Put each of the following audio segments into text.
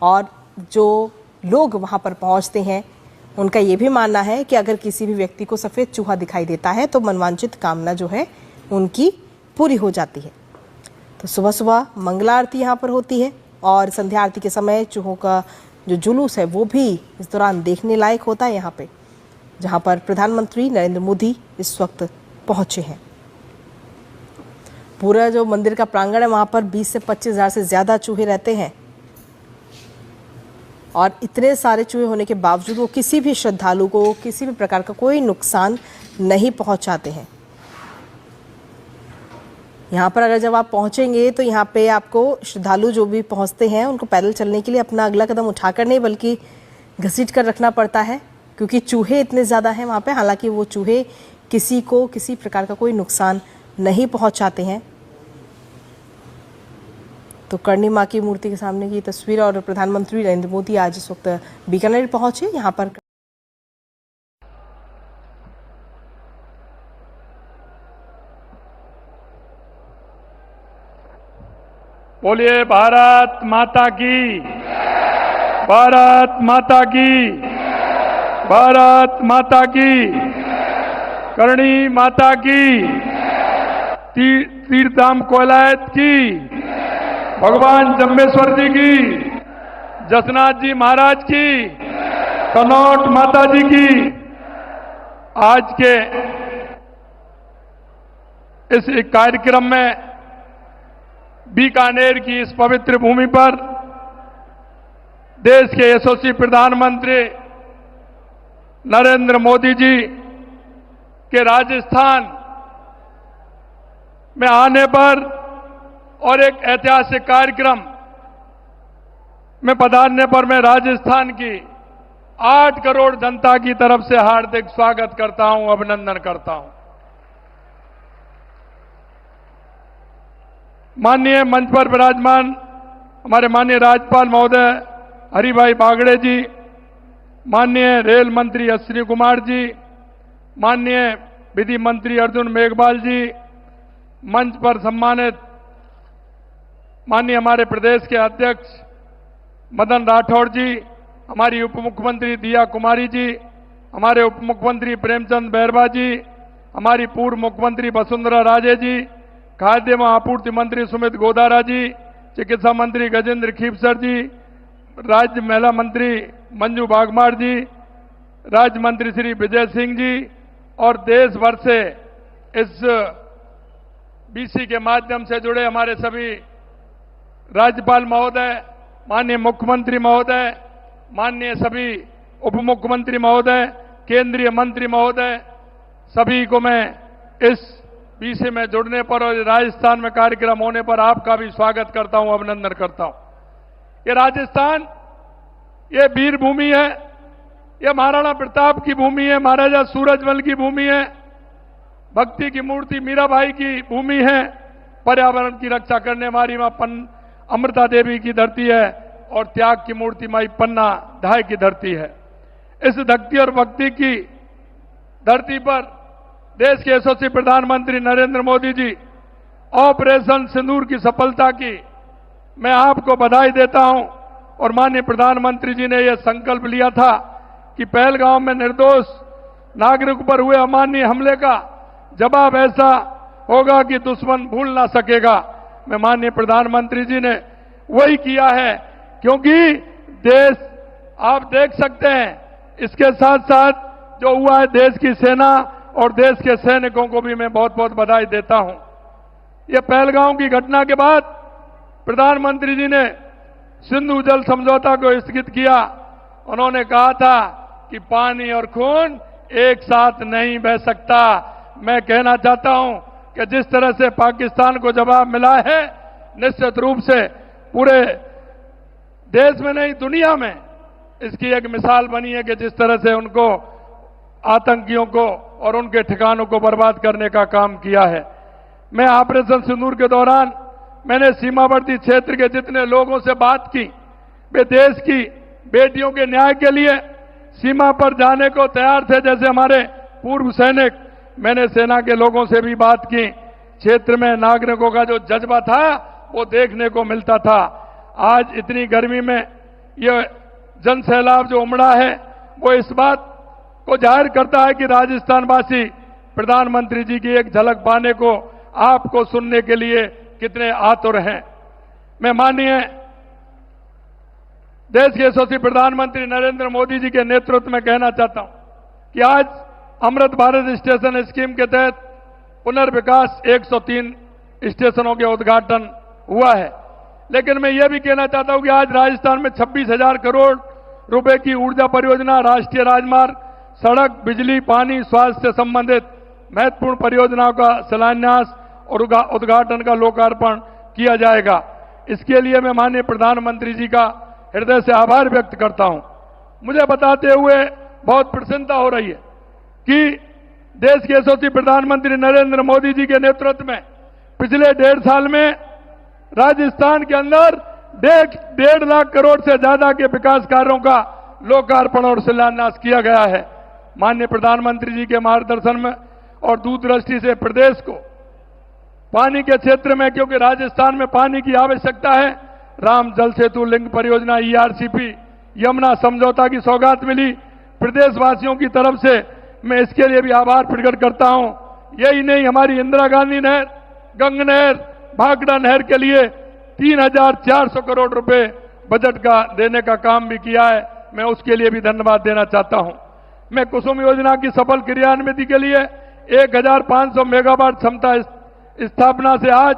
और जो लोग वहां पर पहुंचते हैं उनका ये भी मानना है कि अगर किसी भी व्यक्ति को सफ़ेद चूहा दिखाई देता है तो मनवांछित कामना जो है उनकी पूरी हो जाती है। तो सुबह सुबह मंगला आरती यहाँ पर होती है और संध्या आरती के समय चूहों का जो जुलूस है वो भी इस दौरान देखने लायक होता है यहाँ पे, जहाँ पर प्रधानमंत्री नरेंद्र मोदी इस वक्त पहुंचे हैं। पूरा जो मंदिर का प्रांगण है वहाँ पर 20 से 25 हज़ार से ज़्यादा चूहे रहते हैं और इतने सारे चूहे होने के बावजूद वो किसी भी श्रद्धालु को किसी भी प्रकार का कोई नुकसान नहीं पहुंचाते हैं। यहाँ पर अगर जब आप पहुंचेंगे तो यहाँ पे आपको श्रद्धालु जो भी पहुंचते हैं उनको पैदल चलने के लिए अपना अगला कदम उठाकर नहीं बल्कि घसीट कर रखना पड़ता है, क्योंकि चूहे इतने ज़्यादा हैं वहाँ पे। हालांकि वो चूहे किसी को किसी प्रकार का कोई नुकसान नहीं पहुँचाते हैं। तो करणी माँ की मूर्ति के सामने की तस्वीर और प्रधानमंत्री नरेंद्र मोदी आज इस वक्त बीकानेर पहुंचे। यहाँ पर बोलिए भारत माता की, भारत माता की, भारत माता की, करणी माता की, तीर्थधाम कोलायत की, भगवान जम्बेश्वर जी की, जसनाथ जी महाराज की, कनौट माता जी की। आज के इस कार्यक्रम में बीकानेर की इस पवित्र भूमि पर देश के यशस्वी प्रधानमंत्री नरेंद्र मोदी जी के राजस्थान में आने पर और एक ऐतिहासिक कार्यक्रम में पधारने पर मैं राजस्थान की 8 करोड़ जनता की तरफ से हार्दिक स्वागत करता हूं, अभिनंदन करता हूं। माननीय मंच पर विराजमान हमारे माननीय राज्यपाल महोदय हरिभाई बागड़े जी, माननीय रेल मंत्री अश्विनी कुमार जी, माननीय विधि मंत्री अर्जुन मेघवाल जी, मंच पर सम्मानित माननीय हमारे प्रदेश के अध्यक्ष मदन राठौड़ जी, हमारी उप मुख्यमंत्री दिया कुमारी जी, हमारे उप मुख्यमंत्री प्रेमचंद बैरवा जी, हमारी पूर्व मुख्यमंत्री वसुंधरा राजे जी, खाद्य एवं आपूर्ति मंत्री सुमित गोदारा जी, चिकित्सा मंत्री गजेंद्र खीपसर जी, राज्य महिला मंत्री मंजू बागमार जी, राज्य मंत्री श्री विजय सिंह जी और देश भर से इस बीसी के माध्यम से जुड़े हमारे सभी राज्यपाल महोदय, माननीय मुख्यमंत्री महोदय, माननीय सभी उप मुख्यमंत्री महोदय, केंद्रीय मंत्री महोदय, सभी को मैं इस बीसी में जुड़ने पर और राजस्थान में कार्यक्रम होने पर आपका भी स्वागत करता हूं, अभिनंदन करता हूं। ये राजस्थान, ये वीर भूमि है, ये महाराणा प्रताप की भूमि है, महाराजा सूरजमल की भूमि है, भक्ति की मूर्ति मीराबाई की भूमि है, पर्यावरण की रक्षा करने वाली मां अमृता देवी की धरती है और त्याग की मूर्ति माई पन्ना धाय की धरती है। इस भक्ति और भक्ति की धरती पर देश के यशस्वी प्रधानमंत्री नरेंद्र मोदी जी ऑपरेशन सिंदूर की सफलता की मैं आपको बधाई देता हूं। और माननीय प्रधानमंत्री जी ने यह संकल्प लिया था कि पहलगांव में निर्दोष नागरिक पर हुए अमानवीय हमले का जवाब ऐसा होगा कि दुश्मन भूल ना सकेगा। मैं माननीय प्रधानमंत्री जी ने वही किया है, क्योंकि देश आप देख सकते हैं, इसके साथ साथ जो हुआ है देश की सेना और देश के सैनिकों को भी मैं बहुत बहुत बधाई देता हूं। यह पहलगांव की घटना के बाद प्रधानमंत्री जी ने सिंधु जल समझौता को स्थगित किया। उन्होंने कहा था कि पानी और खून एक साथ नहीं बह सकता। मैं कहना चाहता हूं कि जिस तरह से पाकिस्तान को जवाब मिला है, निश्चित रूप से पूरे देश में नहीं दुनिया में इसकी एक मिसाल बनी है कि जिस तरह से उनको आतंकियों को और उनके ठिकानों को बर्बाद करने का काम किया है। मैं ऑपरेशन सिंदूर के दौरान मैंने सीमावर्ती क्षेत्र के जितने लोगों से बात की, वे देश की बेटियों के न्याय के लिए सीमा पर जाने को तैयार थे। जैसे हमारे पूर्व सैनिक, मैंने सेना के लोगों से भी बात की। क्षेत्र में नागरिकों का जो जज्बा था वो देखने को मिलता था। आज इतनी गर्मी में ये जन सैलाब जो उमड़ा है वो इस बात को जाहिर करता है कि राजस्थानवासी प्रधानमंत्री जी की एक झलक पाने को, आपको सुनने के लिए कितने आतुर हैं। मैं माननीय देश के यशस्वी प्रधानमंत्री नरेंद्र मोदी जी के नेतृत्व में कहना चाहता हूं कि आज अमृत भारत स्टेशन स्कीम के तहत पुनर्विकास 103 स्टेशनों के उद्घाटन हुआ है। लेकिन मैं यह भी कहना चाहता हूं कि आज राजस्थान में 26,000 करोड़ रुपए की ऊर्जा परियोजना, राष्ट्रीय राजमार्ग, सड़क, बिजली, पानी, स्वास्थ्य से संबंधित महत्वपूर्ण परियोजनाओं का शिलान्यास और उद्घाटन का लोकार्पण किया जाएगा। इसके लिए मैं माननीय प्रधानमंत्री जी का हृदय से आभार व्यक्त करता हूं। मुझे बताते हुए बहुत प्रसन्नता हो रही है कि देश के यशस्वी प्रधानमंत्री नरेंद्र मोदी जी के नेतृत्व में पिछले 1.5 साल में राजस्थान के अंदर 1.5 लाख करोड़ से ज्यादा के विकास कार्यों का लोकार्पण और शिलान्यास किया गया है। माननीय प्रधानमंत्री जी के मार्गदर्शन में और दूरदृष्टि से प्रदेश को पानी के क्षेत्र में, क्योंकि राजस्थान में पानी की आवश्यकता है, राम जल सेतु लिंक परियोजना, ERCP, यमुना समझौता की सौगात मिली। प्रदेशवासियों की तरफ से मैं इसके लिए भी आभार प्रकट करता हूं। यही नहीं, हमारी इंदिरा गांधी नहर, गंग नहर, भाखड़ा नहर के लिए 3,400 करोड़ रुपए बजट का देने का काम भी किया है। मैं उसके लिए भी धन्यवाद देना चाहता हूं। मैं कुसुम योजना की सफल क्रियान्विति के लिए 1,500 मेगावाट क्षमता स्थापना से आज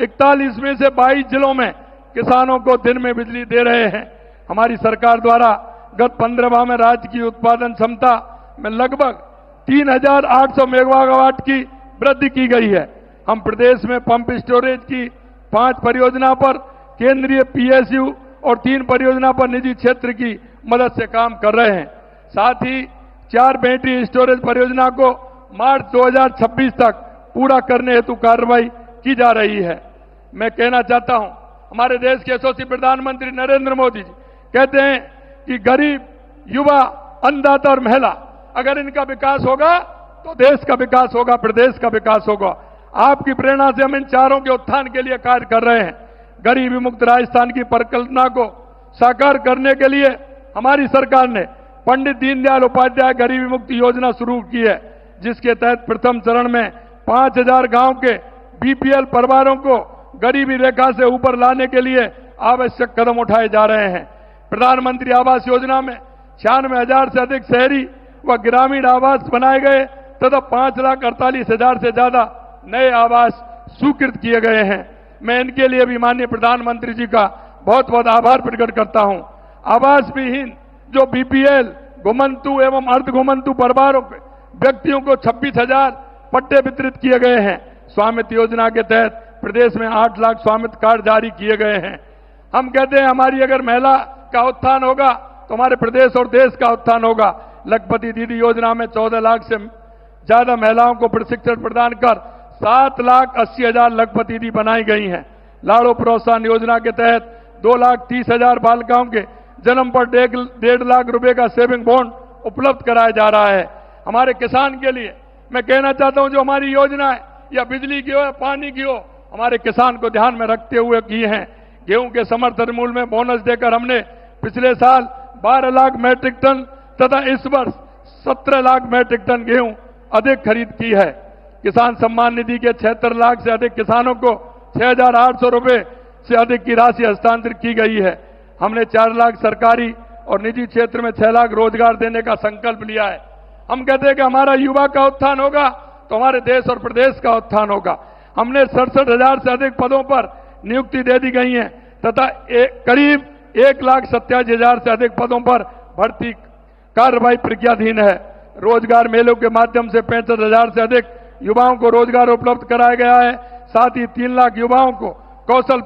41 में से 22 जिलों में किसानों को दिन में बिजली दे रहे हैं। हमारी सरकार द्वारा गत 15 माह में राज्य की उत्पादन क्षमता में लगभग 3,800 मेगावाट की वृद्धि की गई है। हम प्रदेश में पंप स्टोरेज की 5 परियोजना पर केंद्रीय PSU और 3 परियोजना पर निजी क्षेत्र की मदद से काम कर रहे हैं। साथ ही 4 बैटरी स्टोरेज परियोजना को मार्च 2026 तक पूरा करने हेतु कार्रवाई की जा रही है। मैं कहना चाहता हूं, हमारे देश के यशस्वी प्रधानमंत्री नरेंद्र मोदी जी कहते हैं कि गरीब, युवा, अन्नदाता और महिला, अगर इनका विकास होगा तो देश का विकास होगा, प्रदेश का विकास होगा। आपकी प्रेरणा से हम इन चारों के उत्थान के लिए कार्य कर रहे हैं। गरीबी मुक्त राजस्थान की परिकल्पना को साकार करने के लिए हमारी सरकार ने पंडित दीनदयाल उपाध्याय गरीबी मुक्ति योजना शुरू की है, जिसके तहत प्रथम चरण में 5,000 गांव के BPL परिवारों को गरीबी रेखा से ऊपर लाने के लिए आवश्यक कदम उठाए जा रहे हैं। प्रधानमंत्री आवास योजना में 96,000 से अधिक शहरी व ग्रामीण आवास बनाए गए तथा 5,48,000 से ज्यादा नए आवास स्वीकृत किए गए हैं। मैं इनके लिए भी माननीय प्रधानमंत्री जी का बहुत बहुत आभार प्रकट करता हूं। आवास विहीन जो BPL, घुमंतु एवं अर्ध घुमंतु परिवारों के व्यक्तियों को 26,000 पट्टे वितरित किए गए हैं। स्वामित्व योजना के तहत प्रदेश में 8 लाख स्वामित्व कार्ड जारी किए गए हैं। हम कहते हैं हमारी अगर महिला का उत्थान होगा तो हमारे प्रदेश और देश का उत्थान होगा। लखपति दीदी योजना में 14 लाख से ज्यादा महिलाओं को प्रशिक्षण प्रदान कर 7,80,000 लखपति दीदी बनाई गई हैं। लाड़ो प्रोत्साहन योजना के तहत 2,30,000 बालिकाओं के जन्म पर 1.5 लाख रुपए का सेविंग बॉन्ड उपलब्ध कराया जा रहा है। हमारे किसान के लिए मैं कहना चाहता हूं, जो हमारी योजना है या बिजली की हो या पानी की हो, हमारे किसान को ध्यान में रखते हुए की हैं। गेहूं के समर्थन मूल्य में बोनस देकर हमने पिछले साल 12 लाख मैट्रिक टन तथा इस वर्ष 17 लाख मैट्रिक टन गेहूं अधिक खरीद की है। किसान सम्मान निधि के 76 लाख से अधिक किसानों को 6,800 रुपए से अधिक की राशि हस्तांतरित की गई है। हमने 4 लाख सरकारी और निजी क्षेत्र में 6 लाख रोजगार देने का संकल्प लिया है। हम कहते हैं कि हमारा युवा का उत्थान होगा तो हमारे देश और प्रदेश का उत्थान होगा। हमने 67,000 से अधिक पदों पर नियुक्ति दे दी गई है तथा करीब 1,87,000 से अधिक पदों पर भर्ती कार्रवाई प्रक्रियाधीन है। रोजगार मेलों के माध्यम से 65,000 से अधिक युवाओं को रोजगार उपलब्ध कराया गया है। साथ ही 3 लाख युवाओं को कौशल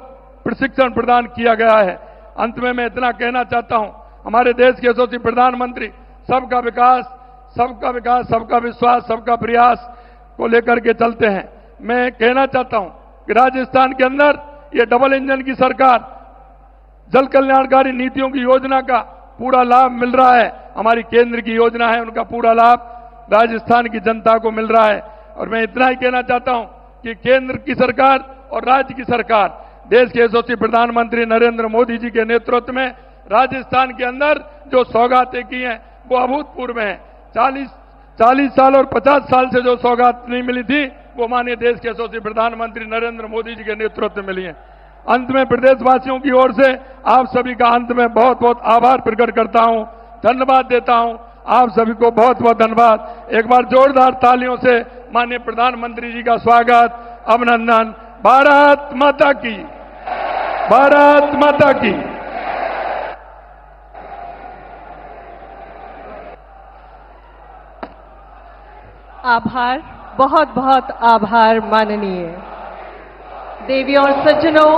प्रशिक्षण प्रदान किया गया है। अंत में मैं इतना कहना चाहता हूं, हमारे देश के यशस्वी प्रधानमंत्री सबका विकास, सबका विकास, सबका विश्वास, सबका प्रयास को लेकर के चलते हैं। मैं कहना चाहता हूं कि राजस्थान के अंदर ये डबल इंजन की सरकार, जल कल्याणकारी नीतियों की योजना का पूरा लाभ मिल रहा है। हमारी केंद्र की योजना है, उनका पूरा लाभ राजस्थान की जनता को मिल रहा है। और मैं इतना ही कहना चाहता हूं कि केंद्र की सरकार और राज्य की सरकार, देश के यशस्वी प्रधानमंत्री नरेंद्र मोदी जी के नेतृत्व में राजस्थान के अंदर जो सौगातें की हैं वो अभूतपूर्व हैं। 40 साल और 50 साल से जो सौगात नहीं मिली थी वो माननीय देश के यशस्वी प्रधानमंत्री नरेंद्र मोदी जी के नेतृत्व में मिली है। अंत में प्रदेशवासियों की ओर से आप सभी का अंत में बहुत बहुत आभार प्रकट करता हूं, धन्यवाद देता हूं। आप सभी को बहुत बहुत धन्यवाद। एक बार जोरदार तालियों से माननीय प्रधानमंत्री जी का स्वागत, अभिनंदन। भारत माता की, भारत माता की। आभार, बहुत बहुत आभार माननीय। देवियों और सज्जनों,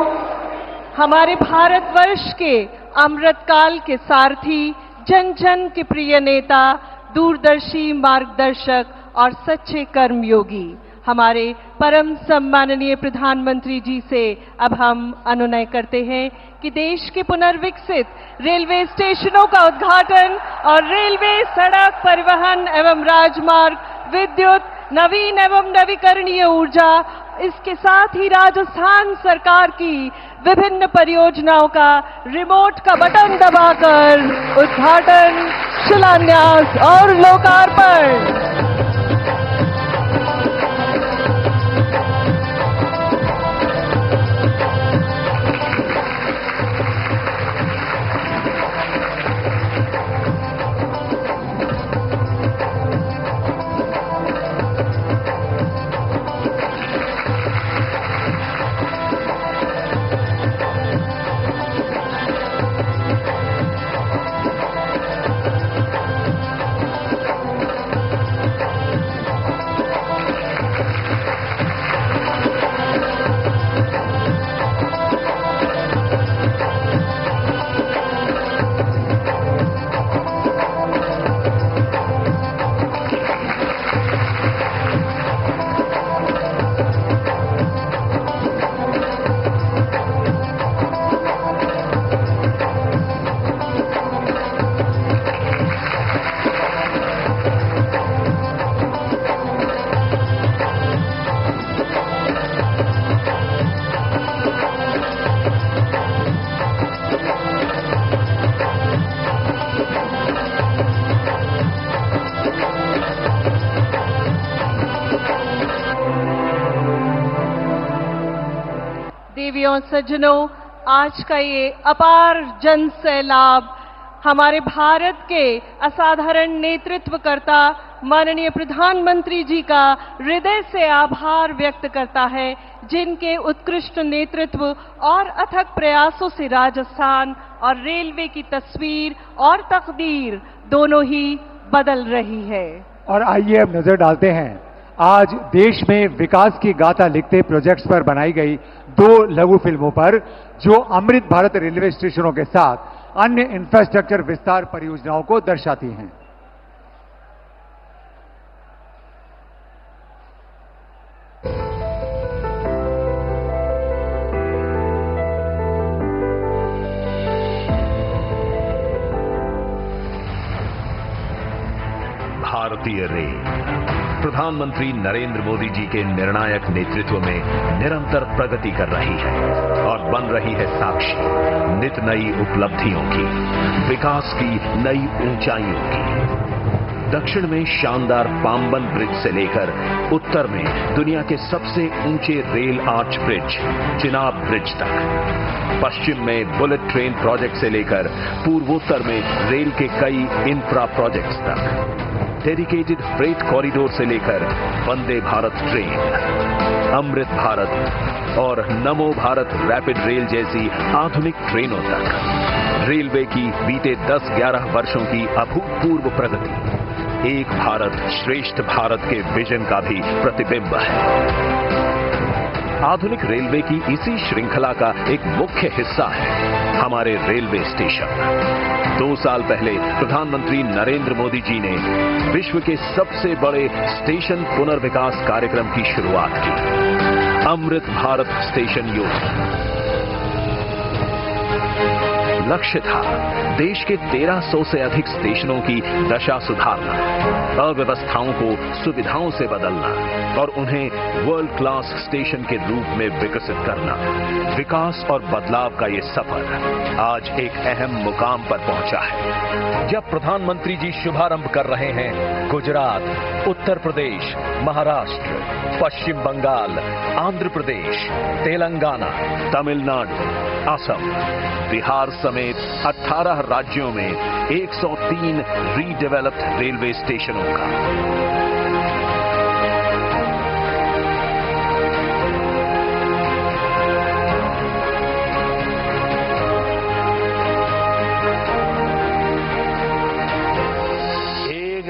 हमारे भारतवर्ष के अमृतकाल के सारथी, जन जन के प्रिय नेता, दूरदर्शी मार्गदर्शक और सच्चे कर्मयोगी हमारे परम सम्माननीय प्रधानमंत्री जी से अब हम अनुनय करते हैं कि देश के पुनर्विकसित रेलवे स्टेशनों का उद्घाटन और रेलवे, सड़क परिवहन एवं राजमार्ग, विद्युत, नवीन एवं नवीकरणीय ऊर्जा, इसके साथ ही राजस्थान सरकार की विभिन्न परियोजनाओं का रिमोट का बटन दबाकर उद्घाटन, शिलान्यास और लोकार्पण। देवियों सज्जनों, आज का ये अपार जन सैलाब हमारे भारत के असाधारण नेतृत्वकर्ता माननीय प्रधानमंत्री जी का हृदय से आभार व्यक्त करता है, जिनके उत्कृष्ट नेतृत्व और अथक प्रयासों से राजस्थान और रेलवे की तस्वीर और तकदीर दोनों ही बदल रही है। और आइए अब नजर डालते हैं आज देश में विकास की गाथा लिखते प्रोजेक्ट्स पर बनाई गई 2 लघु फिल्मों पर, जो अमृत भारत रेलवे स्टेशनों के साथ अन्य इंफ्रास्ट्रक्चर विस्तार परियोजनाओं को दर्शाती हैं। भारतीय रेल प्रधानमंत्री नरेंद्र मोदी जी के निर्णायक नेतृत्व में निरंतर प्रगति कर रही है और बन रही है साक्षी नित नई उपलब्धियों की, विकास की नई ऊंचाइयों की। दक्षिण में शानदार पाम्बन ब्रिज से लेकर उत्तर में दुनिया के सबसे ऊंचे rail arch bridge Chenab bridge तक, पश्चिम में बुलेट ट्रेन प्रोजेक्ट से लेकर पूर्वोत्तर में रेल के कई इंफ्रा प्रोजेक्ट्स तक, डेडिकेटेड फ्रेट कॉरिडोर से लेकर वंदे भारत ट्रेन, अमृत भारत और नमो भारत रैपिड रेल जैसी आधुनिक ट्रेनों तक रेलवे की बीते 10-11 वर्षों की अभूतपूर्व प्रगति एक भारत श्रेष्ठ भारत के विजन का भी प्रतिबिंब है। आधुनिक रेलवे की इसी श्रृंखला का एक मुख्य हिस्सा है हमारे रेलवे स्टेशन। 2 साल पहले प्रधानमंत्री नरेंद्र मोदी जी ने विश्व के सबसे बड़े स्टेशन पुनर्विकास कार्यक्रम की शुरुआत की, अमृत भारत स्टेशन योजना। लक्ष्य था देश के 1300 से अधिक स्टेशनों की दशा सुधारना, अव्यवस्थाओं को सुविधाओं से बदलना और उन्हें वर्ल्ड क्लास स्टेशन के रूप में विकसित करना। विकास और बदलाव का ये सफर आज एक अहम मुकाम पर पहुंचा है, जब प्रधानमंत्री जी शुभारंभ कर रहे हैं गुजरात, उत्तर प्रदेश, महाराष्ट्र, पश्चिम बंगाल, आंध्र प्रदेश, तेलंगाना, तमिलनाडु, असम, बिहार समेत 18 राज्यों में 103 रीडेवलप्ड रेलवे स्टेशनों का।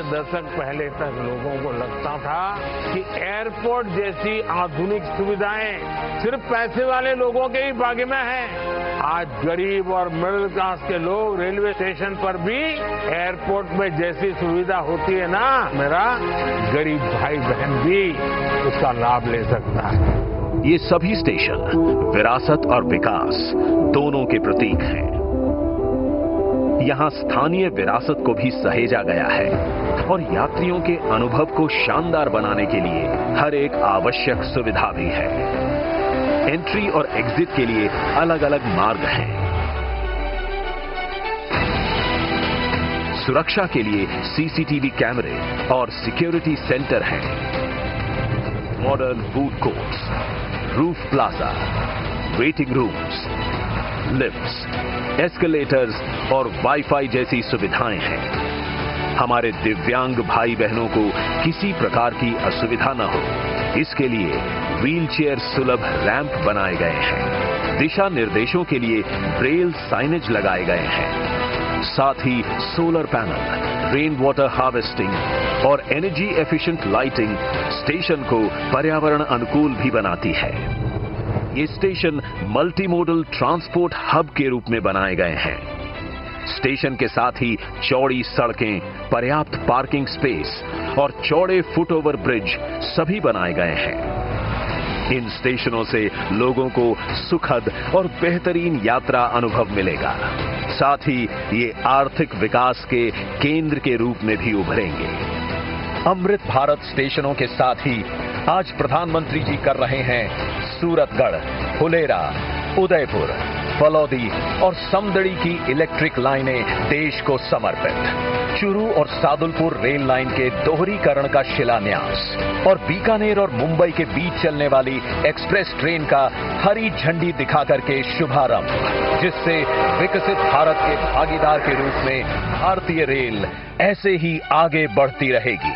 दशक पहले तक लोगों को लगता था कि एयरपोर्ट जैसी आधुनिक सुविधाएं सिर्फ पैसे वाले लोगों के ही भाग्य में हैं। आज गरीब और मिडिल क्लास के लोग रेलवे स्टेशन पर भी एयरपोर्ट में जैसी सुविधा होती है ना, मेरा गरीब भाई बहन भी उसका लाभ ले सकता है। ये सभी स्टेशन विरासत और विकास दोनों के प्रतीक हैं। यहां स्थानीय विरासत को भी सहेजा गया है और यात्रियों के अनुभव को शानदार बनाने के लिए हर एक आवश्यक सुविधा भी है। एंट्री और एग्जिट के लिए अलग अलग मार्ग हैं। सुरक्षा के लिए सीसीटीवी कैमरे और सिक्योरिटी सेंटर हैं। Modern food courts, roof plaza, waiting rooms, lifts, escalators और वाईफाई जैसी सुविधाएं हैं। हमारे दिव्यांग भाई बहनों को किसी प्रकार की असुविधा न हो, इसके लिए व्हीलचेयर सुलभ रैंप बनाए गए हैं। दिशा निर्देशों के लिए ब्रेल साइनेज लगाए गए हैं। साथ ही solar panel, rain water harvesting और एनर्जी एफिशिएंट लाइटिंग स्टेशन को पर्यावरण अनुकूल भी बनाती है। ये station multi modal transport hub के रूप में बनाए गए हैं। स्टेशन के साथ ही चौड़ी सड़कें, पर्याप्त पार्किंग स्पेस और चौड़े फुटओवर ब्रिज सभी बनाए गए हैं। इन स्टेशनों से लोगों को सुखद और बेहतरीन यात्रा अनुभव मिलेगा। साथ ही ये आर्थिक विकास के केंद्र के रूप में भी उभरेंगे। अमृत भारत स्टेशनों के साथ ही आज प्रधानमंत्री जी कर रहे हैं सूरतगढ़, फुलेरा, उदयपुर, फलौदी और समदड़ी की इलेक्ट्रिक लाइनें देश को समर्पित। चूरू और सादुलपुर रेल लाइन के दोहरीकरण का शिलान्यास और बीकानेर और मुंबई के बीच चलने वाली एक्सप्रेस ट्रेन का हरी झंडी दिखा करके शुभारंभ, जिससे विकसित भारत के भागीदार के रूप में भारतीय रेल ऐसे ही आगे बढ़ती रहेगी।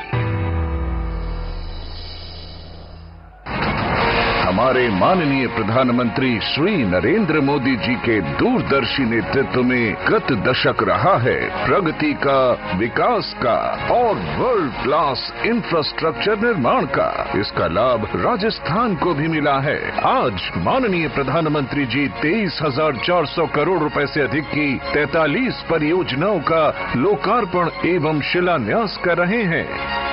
हमारे माननीय प्रधानमंत्री श्री नरेंद्र मोदी जी के दूरदर्शी नेतृत्व में गत दशक रहा है प्रगति का, विकास का और वर्ल्ड क्लास इंफ्रास्ट्रक्चर निर्माण का। इसका लाभ राजस्थान को भी मिला है। आज माननीय प्रधानमंत्री जी 23,400 करोड़ रुपए से अधिक की 43 परियोजनाओं का लोकार्पण एवं शिलान्यास कर रहे हैं।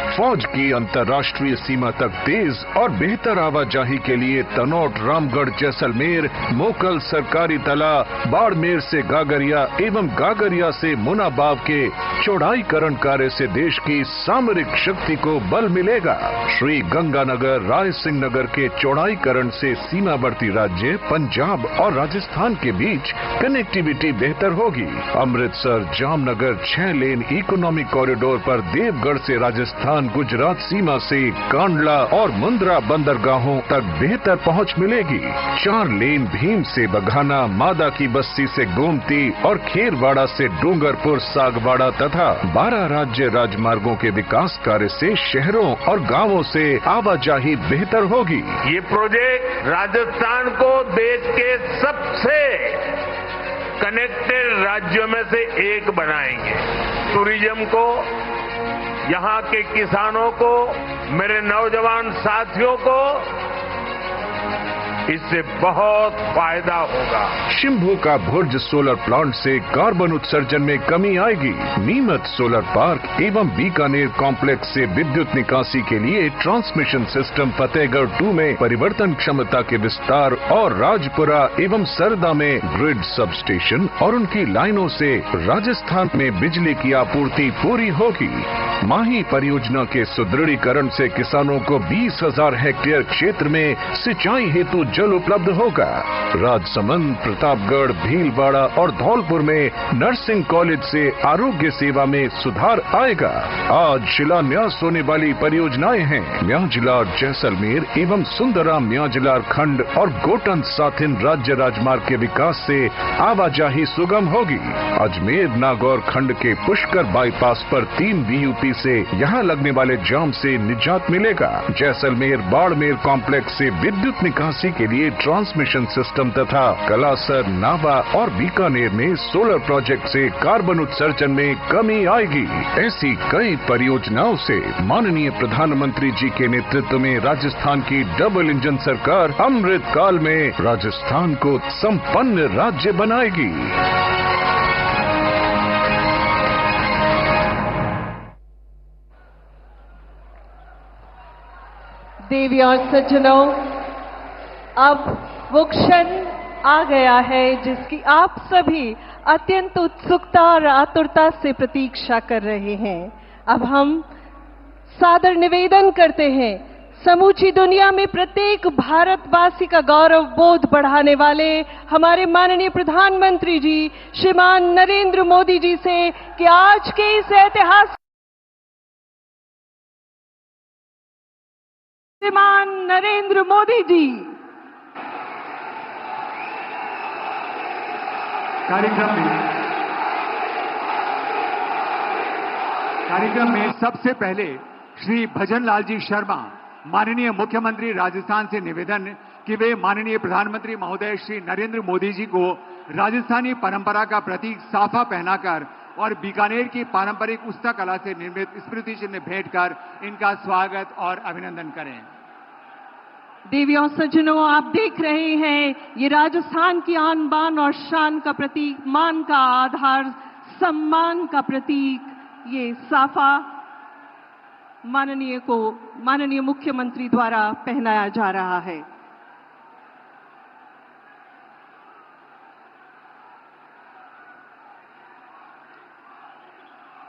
फौज की अंतर्राष्ट्रीय सीमा तक तेज और बेहतर आवाजाही के लिए तनोट, रामगढ़, जैसलमेर, मोकल सरकारी तला, बाड़मेर से गागरिया एवं गागरिया से मुनाबाव के चौड़ाईकरण कार्य से देश की सामरिक शक्ति को बल मिलेगा। श्री गंगानगर, राय सिंह नगर के चौड़ाईकरण से सीमावर्ती राज्य पंजाब और राजस्थान के बीच कनेक्टिविटी बेहतर होगी। अमृतसर जामनगर 6 लेन इकोनॉमिक कॉरिडोर पर देवगढ़ से राजस्थान गुजरात सीमा से कांडला और मुंद्रा बंदरगाहों तक बेहतर पहुंच मिलेगी। 4 लेन भीम से बघाना, मादा की बस्ती से गोमती और खेरवाड़ा से डूंगरपुर सागवाड़ा तथा 12 राज्य राजमार्गों के विकास कार्य से शहरों और गांवों से आवाजाही बेहतर होगी। ये प्रोजेक्ट राजस्थान को देश के सबसे कनेक्टेड राज्यों में से एक बनाएंगे। टूरिज्म को, यहाँ के किसानों को, मेरे नौजवान साथियों को इससे बहुत फायदा होगा। शिम्भू का भुर्ज सोलर प्लांट से कार्बन उत्सर्जन में कमी आएगी। नीमच सोलर पार्क एवं बीकानेर कॉम्प्लेक्स से विद्युत निकासी के लिए ट्रांसमिशन सिस्टम फतेहगढ़ 2 में परिवर्तन क्षमता के विस्तार और राजपुरा एवं सरदा में ग्रिड सब स्टेशन और उनकी लाइनों से राजस्थान में बिजली की आपूर्ति पूरी होगी। माही परियोजना के सुदृढ़ीकरण से किसानों को 20,000 हेक्टेयर क्षेत्र में सिंचाई हेतु जल उपलब्ध होगा। राजसमंद, प्रतापगढ़, भीलवाड़ा और धौलपुर में नर्सिंग कॉलेज से आरोग्य सेवा में सुधार आएगा। आज शिलान्यास होने वाली परियोजनाएं हैं म्याजिलार जैसलमेर एवं सुंदराम म्याजिलार खंड और गोटन साथिन राज्य राजमार्ग के विकास से आवाजाही सुगम होगी। अजमेर नागौर खंड के पुष्कर बाईपास पर 3 BUP से यहां लगने वाले जाम से निजात मिलेगा। जैसलमेर बाड़मेर कॉम्प्लेक्स से विद्युत निकासी के लिए ट्रांसमिशन सिस्टम तथा कलासर, नावा और बीकानेर में सोलर प्रोजेक्ट से कार्बन उत्सर्जन में कमी आएगी। ऐसी कई परियोजनाओं से माननीय प्रधानमंत्री जी के नेतृत्व में राजस्थान की डबल इंजन सरकार अमृत काल में राजस्थान को संपन्न राज्य बनाएगी। देवी और सज्जनों, अब वो क्षण आ गया है जिसकी आप सभी अत्यंत उत्सुकता और आतुरता से प्रतीक्षा कर रहे हैं। अब हम सादर निवेदन करते हैं समूची दुनिया में प्रत्येक भारतवासी का गौरव बोध बढ़ाने वाले हमारे माननीय प्रधानमंत्री जी श्रीमान नरेंद्र मोदी जी से कि आज के इस ऐतिहासिक श्रीमान नरेंद्र मोदी जी कार्यक्रम में सबसे पहले श्री भजनलाल जी शर्मा माननीय मुख्यमंत्री राजस्थान से निवेदन कि वे माननीय प्रधानमंत्री महोदय श्री नरेंद्र मोदी जी को राजस्थानी परंपरा का प्रतीक साफा पहनाकर और बीकानेर की पारंपरिक उस्ता कला से निर्मित स्मृति चिन्ह भेंट कर इनका स्वागत और अभिनंदन करें। देवी और सज्जनों, आप देख रहे हैं ये राजस्थान की आन बान और शान का प्रतीक, मान का आधार, सम्मान का प्रतीक, ये साफा माननीय मुख्यमंत्री द्वारा पहनाया जा रहा है।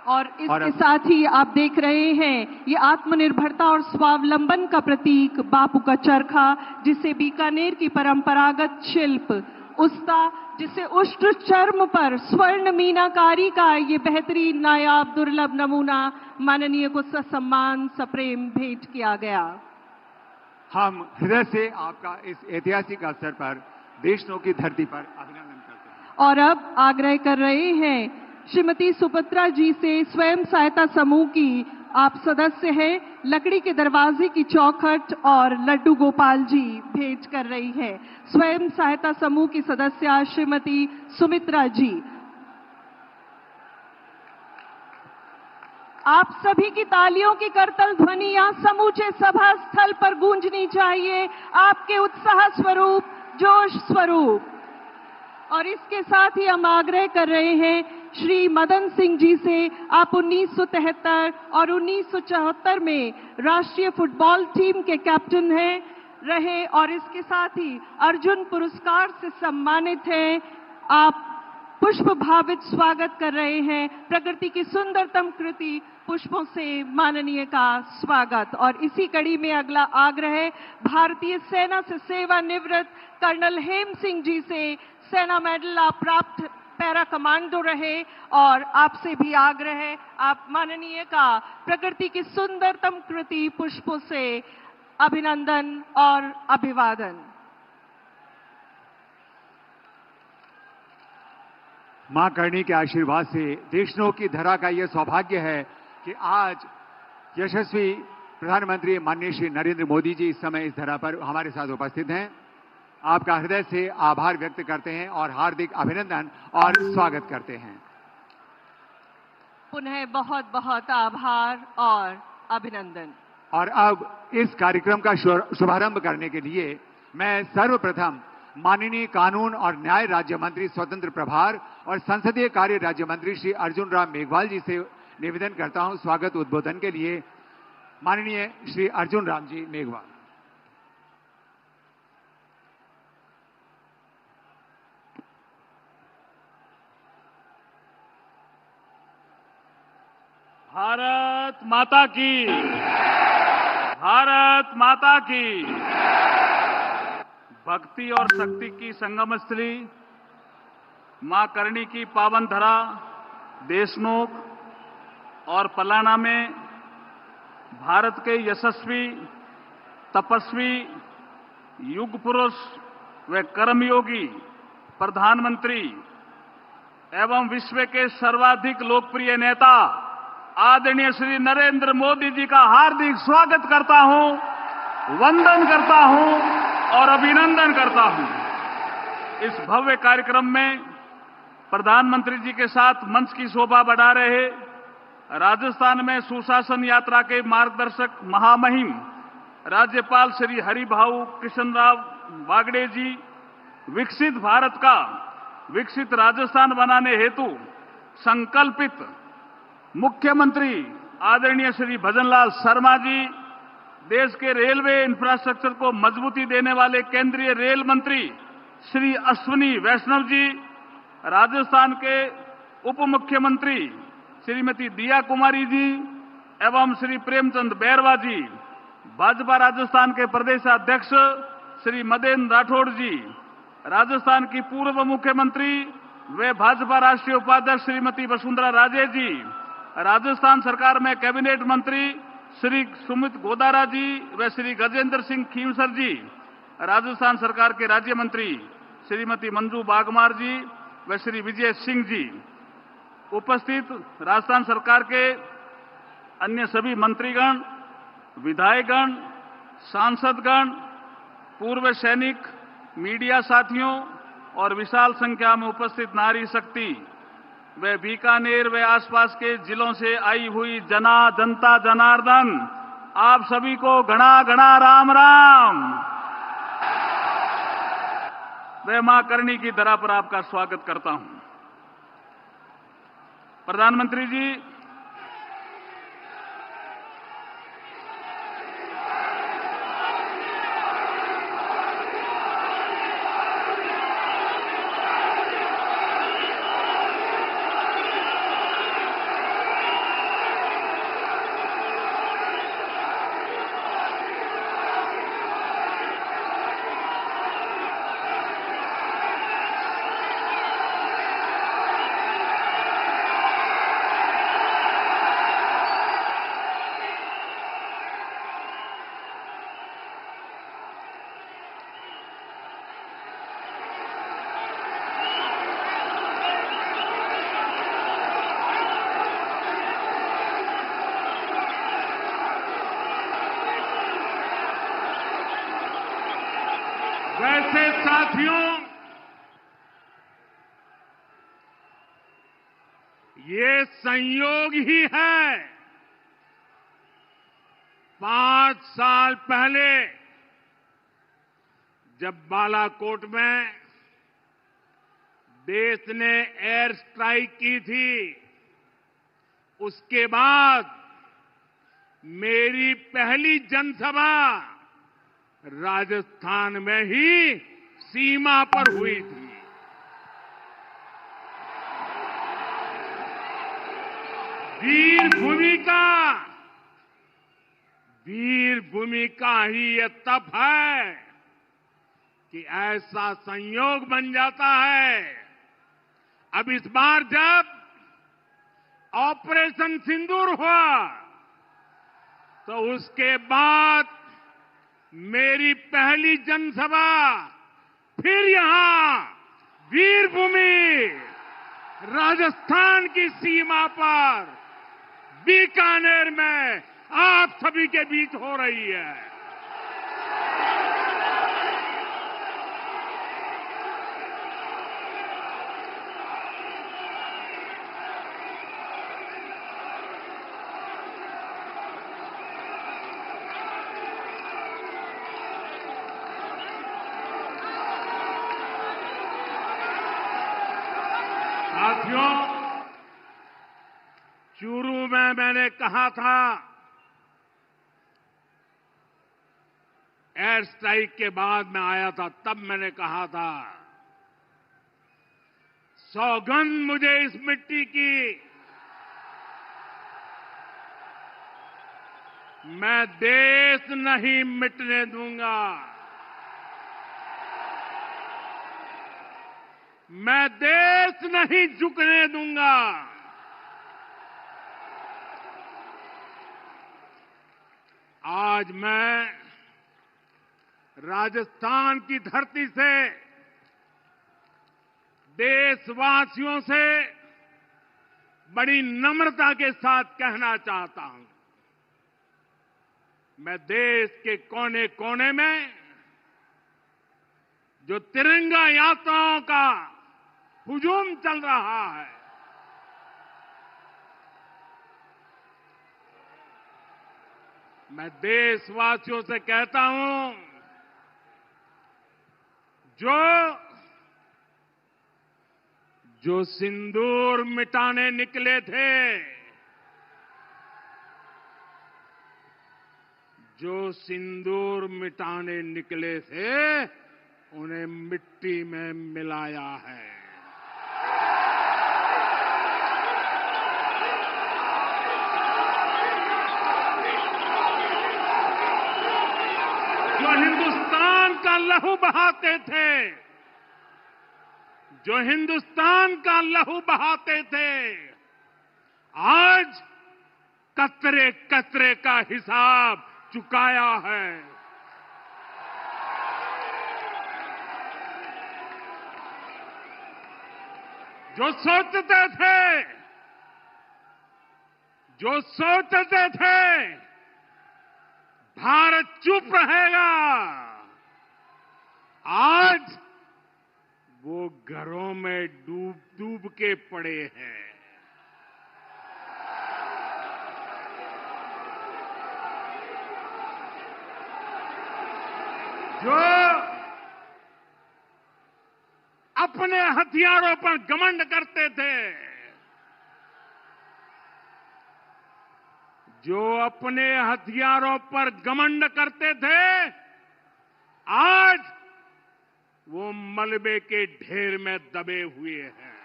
और इसके साथ ही आप देख रहे हैं ये आत्मनिर्भरता और स्वावलंबन का प्रतीक बापू का चरखा, जिसे बीकानेर की परंपरागत शिल्प उस्ता, जिसे उष्ट चर्म पर स्वर्ण मीनाकारी का ये बेहतरीन नायाब दुर्लभ नमूना माननीय को ससम्मान सप्रेम भेंट किया गया। हम हृदय से आपका इस ऐतिहासिक अवसर पर देशनों की धरती पर अभिनंदन करते हैं। और अब आग्रह कर रहे हैं श्रीमती सुपत्रा जी से, स्वयं सहायता समूह की आप सदस्य हैं, लकड़ी के दरवाजे की चौखट और लड्डू गोपाल जी भेंट कर रही है। स्वयं सहायता समूह की सदस्य श्रीमती सुमित्रा जी, आप सभी की तालियों की करतल ध्वनि यहाँ समूचे सभा स्थल पर गूंजनी चाहिए, आपके उत्साह स्वरूप, जोश स्वरूप। और इसके साथ ही हम आग्रह कर रहे हैं श्री मदन सिंह जी से, आप 1973 और 1974 में राष्ट्रीय फुटबॉल टीम के कैप्टन रहे और इसके साथ ही अर्जुन पुरस्कार से सम्मानित हैं। आप पुष्प भावित स्वागत कर रहे हैं। प्रकृति की सुंदरतम कृति पुष्पों से माननीय का स्वागत। और इसी कड़ी में अगला आग्रह है भारतीय सेना से सेवानिवृत्त कर्नल हेम सिंह जी से, सेना मेडल आप प्राप्त पैरा कमांडो रहे और आपसे भी आग्रह है आप माननीय का प्रकृति की सुंदरतम कृति पुष्पों से अभिनंदन और अभिवादन। मां करणी के आशीर्वाद से देशनों की धरा का यह सौभाग्य है कि आज यशस्वी प्रधानमंत्री माननीय श्री नरेंद्र मोदी जी इस समय इस धरा पर हमारे साथ उपस्थित हैं। आपका हृदय से आभार व्यक्त करते हैं और हार्दिक अभिनंदन और स्वागत करते हैं। पुनः बहुत बहुत आभार और अभिनंदन। और अब इस कार्यक्रम का शुभारंभ करने के लिए मैं सर्वप्रथम माननीय कानून और न्याय राज्य मंत्री स्वतंत्र प्रभार और संसदीय कार्य राज्य मंत्री श्री अर्जुन राम मेघवाल जी से निवेदन करता हूं स्वागत उद्बोधन के लिए। माननीय श्री अर्जुन राम जी मेघवाल। भारत माता की, भारत माता की। भक्ति और शक्ति की संगम स्थली मां करणी की पावन धरा देशमुख और पलाना में भारत के यशस्वी, तपस्वी, युग पुरुष व कर्मयोगी प्रधानमंत्री एवं विश्व के सर्वाधिक लोकप्रिय नेता आदरणीय श्री नरेंद्र मोदी जी का हार्दिक स्वागत करता हूं, वंदन करता हूं और अभिनंदन करता हूं। इस भव्य कार्यक्रम में प्रधानमंत्री जी के साथ मंच की शोभा बढ़ा रहे राजस्थान में सुशासन यात्रा के मार्गदर्शक महामहिम राज्यपाल श्री हरिभाऊ कृष्णराव बागड़े जी, विकसित भारत का विकसित राजस्थान बनाने हेतु संकल्पित मुख्यमंत्री आदरणीय श्री भजनलाल शर्मा जी, देश के रेलवे इंफ्रास्ट्रक्चर को मजबूती देने वाले केंद्रीय रेल मंत्री श्री अश्विनी वैष्णव जी, राजस्थान के उप मुख्यमंत्री श्रीमती दिया कुमारी जी एवं श्री प्रेमचंद बैरवा जी, भाजपा राजस्थान के प्रदेशाध्यक्ष श्री मदेन राठौड़ जी, राजस्थान की पूर्व मुख्यमंत्री व भाजपा राष्ट्रीय उपाध्यक्ष श्रीमती वसुंधरा राजे जी, राजस्थान सरकार में कैबिनेट मंत्री श्री सुमित गोदारा जी व श्री गजेंद्र सिंह खींवसर जी, राजस्थान सरकार के राज्य मंत्री श्रीमती मंजू बागमार जी व श्री विजय सिंह जी, उपस्थित राजस्थान सरकार के अन्य सभी मंत्रीगण, विधायकगण, सांसदगण, पूर्व सैनिक, मीडिया साथियों और विशाल संख्या में उपस्थित नारी शक्ति व बीकानेर व आसपास के जिलों से आई हुई जनता जनार्दन, आप सभी को घना घना राम राम। मैं मां करणी की धरा पर आपका स्वागत करता हूं। प्रधानमंत्री जी, वैसे साथियों, ये संयोग ही है 5 साल पहले जब बालाकोट में देश ने एयर स्ट्राइक की थी, उसके बाद मेरी पहली जनसभा राजस्थान में ही सीमा पर हुई थी। वीर भूमि का ही ये तप है कि ऐसा संयोग बन जाता है। अब इस बार जब ऑपरेशन सिंदूर हुआ तो उसके बाद मेरी पहली जनसभा फिर यहां वीरभूमि राजस्थान की सीमा पर बीकानेर में आप सभी के बीच हो रही है। चूरू में मैंने कहा था, एयर स्ट्राइक के बाद मैं आया था, तब मैंने कहा था, सौगंध मुझे इस मिट्टी की, मैं देश नहीं मिटने दूंगा, मैं देश नहीं झुकने दूंगा। आज मैं राजस्थान की धरती से देशवासियों से बड़ी नम्रता के साथ कहना चाहता हूं, मैं देश के कोने कोने में जो तिरंगा यात्राओं का हुजूम चल रहा है, मैं देशवासियों से कहता हूं, जो सिंदूर मिटाने निकले थे, जो सिंदूर मिटाने निकले थे, उन्हें मिट्टी में मिलाया है। जो हिंदुस्तान का लहू बहाते थे, जो हिंदुस्तान का लहू बहाते थे, आज कतरे कतरे का हिसाब चुकाया है। जो सोचते थे भारत चुप रहेगा, आज वो घरों में डूब डूब के पड़े हैं। जो अपने हथियारों पर घमंड करते थे, जो अपने हथियारों पर घमंड करते थे, आज वो मलबे के ढेर में दबे हुए हैं।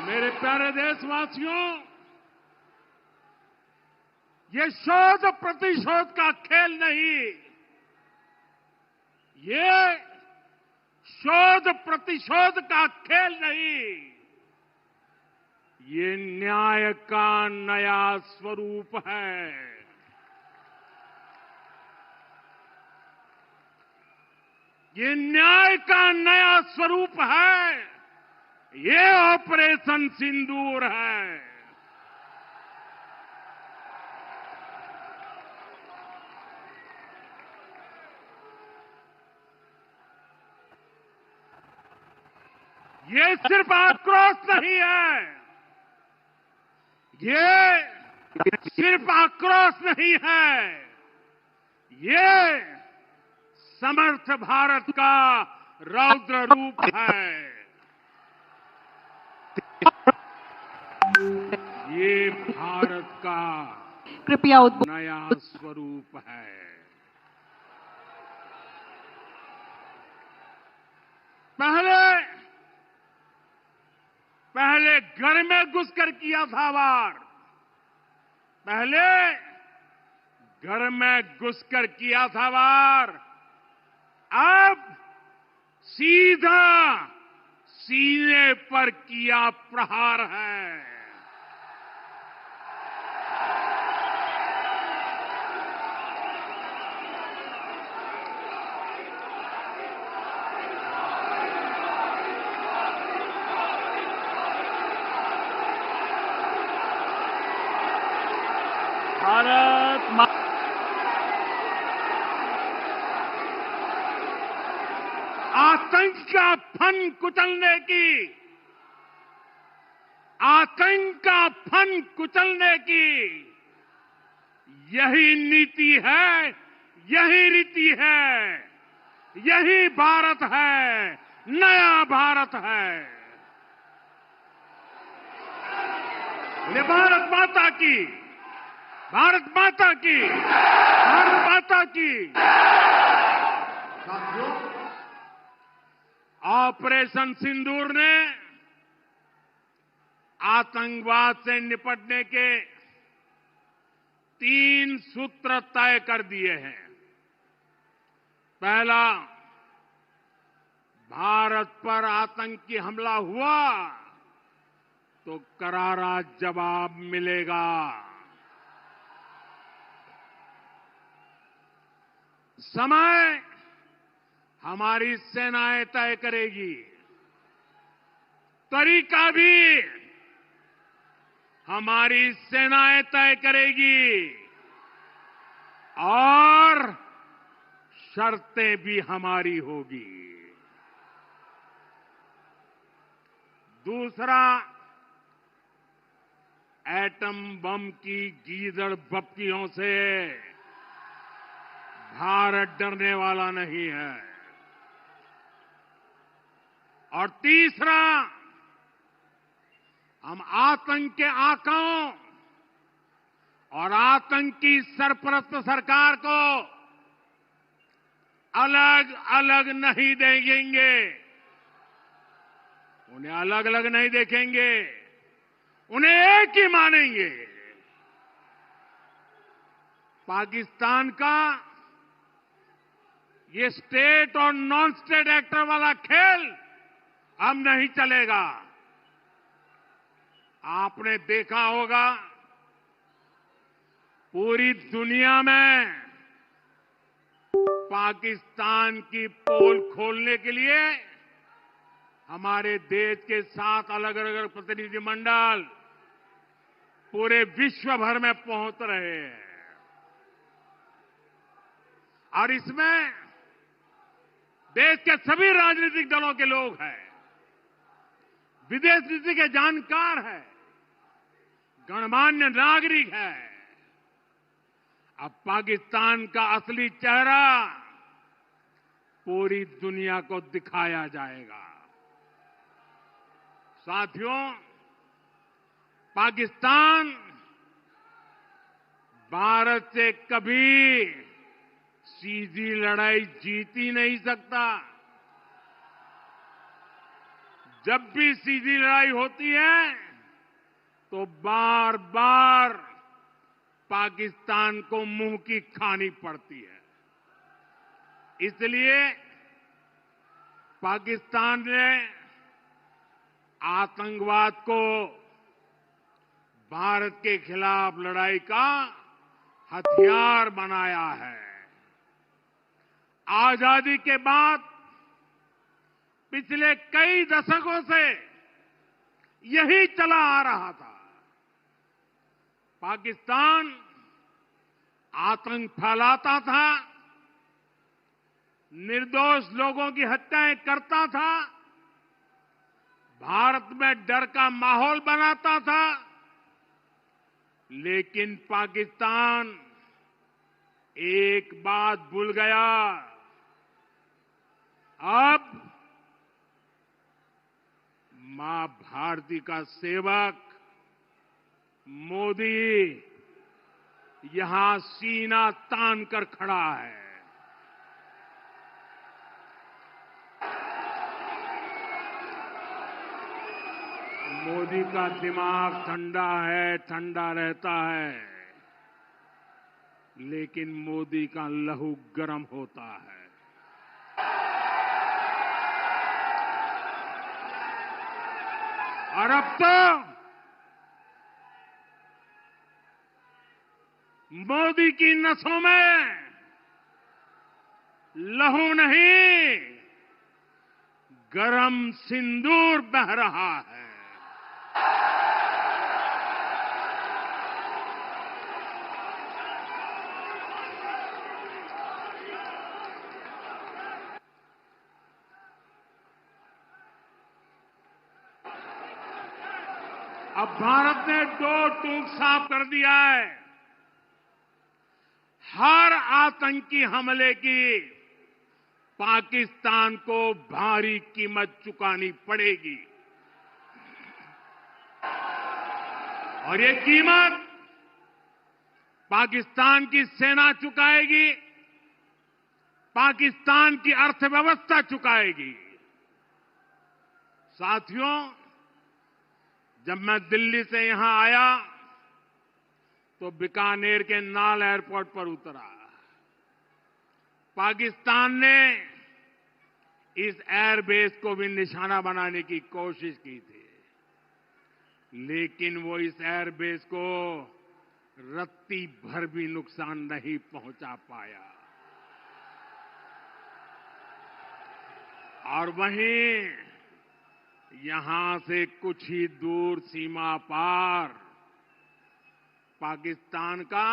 मेरे प्यारे देशवासियों, ये शोध प्रतिशोध का खेल नहीं, ये शोध प्रतिशोध का खेल नहीं, ये न्याय का नया स्वरूप है। ये न्याय का नया स्वरूप है। ये ऑपरेशन सिंदूर है। ये सिर्फ आक्रोश नहीं है, ये सिर्फ आक्रोश नहीं है, ये समर्थ भारत का रौद्र रूप है। ये भारत का कृपया नया स्वरूप है। पहले घर में घुसकर किया था वार, पहले घर में घुसकर किया था वार, अब सीधा सीने पर किया प्रहार है। भारत आतंक का फन कुचलने की, आतंक का फन कुचलने की यही नीति है, यही रीति है। यही भारत है, नया भारत है। ये भारत माता की, भारत माता की, भारत माता की। साथियों, ऑपरेशन सिंदूर ने आतंकवाद से निपटने के 3 सूत्र तय कर दिए हैं। पहला, भारत पर आतंकी हमला हुआ तो करारा जवाब मिलेगा। समय हमारी सेनाएं तय करेगी, तरीका भी हमारी सेनाएं तय करेगी और शर्तें भी हमारी होगी। दूसरा, एटम बम की गीदड़ बप्तियों से भारत डरने वाला नहीं है। और तीसरा, हम आतंक के आकाओं और आतंकी सरपरस्त सरकार को अलग अलग नहीं देखेंगे, उन्हें अलग अलग नहीं देखेंगे, उन्हें एक ही मानेंगे। पाकिस्तान का ये स्टेट और नॉन स्टेट एक्टर वाला खेल अब नहीं चलेगा। आपने देखा होगा, पूरी दुनिया में पाकिस्तान की पोल खोलने के लिए हमारे देश के 7 अलग अलग प्रतिनिधिमंडल पूरे विश्व भर में पहुंच रहे हैं। और इसमें देश के सभी राजनीतिक दलों के लोग हैं, विदेश नीति के जानकार हैं, गणमान्य नागरिक है। अब पाकिस्तान का असली चेहरा पूरी दुनिया को दिखाया जाएगा। साथियों, पाकिस्तान भारत से कभी सीधी लड़ाई जीत ही नहीं सकता। जब भी सीधी लड़ाई होती है तो बार बार पाकिस्तान को मुंह की खानी पड़ती है। इसलिए पाकिस्तान ने आतंकवाद को भारत के खिलाफ लड़ाई का हथियार बनाया है। आजादी के बाद पिछले कई दशकों से यही चला आ रहा था। पाकिस्तान आतंक फैलाता था, निर्दोष लोगों की हत्याएं करता था, भारत में डर का माहौल बनाता था। लेकिन पाकिस्तान एक बात भूल गया, अब मां भारती का सेवक मोदी यहां सीना तान कर खड़ा है। मोदी का दिमाग ठंडा है, ठंडा रहता है, लेकिन मोदी का लहू गर्म होता है। और अब तो मोदी की नसों में लहू नहीं, गरम सिंदूर बह रहा है। अब भारत ने 2 टूक साफ कर दिया है। हर आतंकी हमले की पाकिस्तान को भारी कीमत चुकानी पड़ेगी और ये कीमत पाकिस्तान की सेना चुकाएगी, पाकिस्तान की अर्थव्यवस्था चुकाएगी। साथियों, जब मैं दिल्ली से यहां आया तो बीकानेर के नाल एयरपोर्ट पर उतरा। पाकिस्तान ने इस एयरबेस को भी निशाना बनाने की कोशिश की थी, लेकिन वो इस एयरबेस को रत्ती भर भी नुकसान नहीं पहुंचा पाया। और वहीं यहां से कुछ ही दूर सीमा पार पाकिस्तान का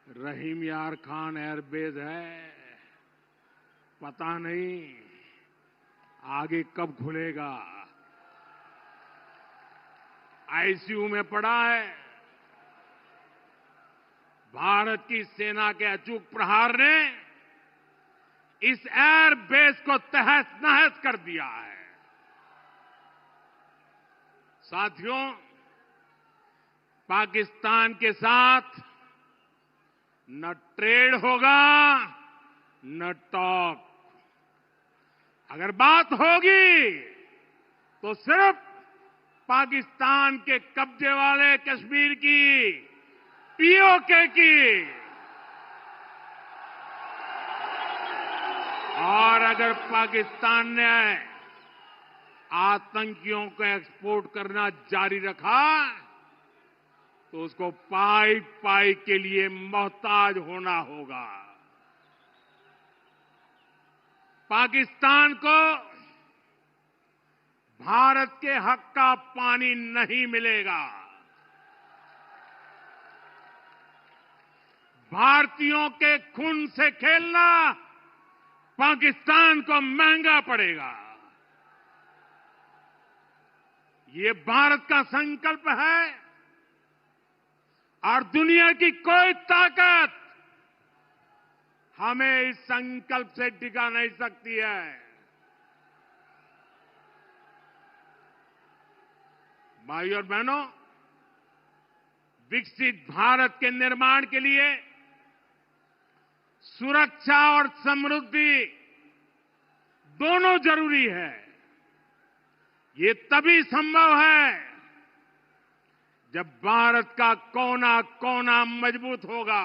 रहीम यार खान एयरबेस है। पता नहीं आगे कब खुलेगा। आईसीयू में पड़ा है। भारत की सेना के अचूक प्रहार ने इस एयरबेस को तहस नहस कर दिया है। साथियों, पाकिस्तान के साथ न ट्रेड होगा न टॉक। अगर बात होगी तो सिर्फ पाकिस्तान के कब्जे वाले कश्मीर की, पीओके की। और अगर पाकिस्तान ने आतंकियों को एक्सपोर्ट करना जारी रखा तो उसको पाई पाई के लिए मोहताज होना होगा। पाकिस्तान को भारत के हक का पानी नहीं मिलेगा। भारतीयों के खून से खेलना पाकिस्तान को महंगा पड़ेगा। ये भारत का संकल्प है और दुनिया की कोई ताकत हमें इस संकल्प से टिका नहीं सकती है। भाइयों और बहनों, विकसित भारत के निर्माण के लिए सुरक्षा और समृद्धि दोनों जरूरी है। ये तभी संभव है जब भारत का कोना कोना मजबूत होगा।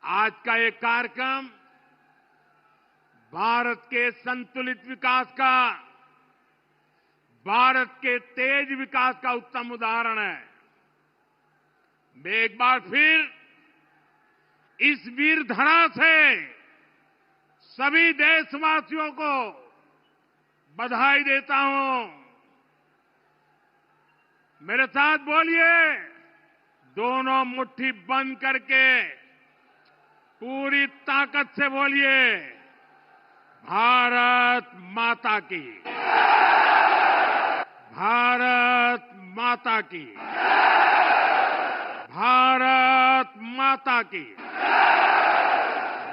आज का ये कार्यक्रम भारत के संतुलित विकास का, भारत के तेज विकास का उत्तम उदाहरण है। मैं एक बार फिर इस वीर धरा से सभी देशवासियों को बधाई देता हूं। मेरे साथ बोलिए, दोनों मुट्ठी बंद करके पूरी ताकत से बोलिए, भारत माता की, भारत माता की, भारत माता की।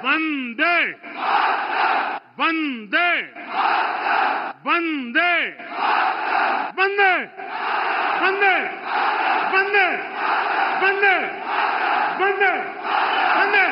वंदे वंदे वंदे वंदे वंदे वंदे वंदे वंदे वंदे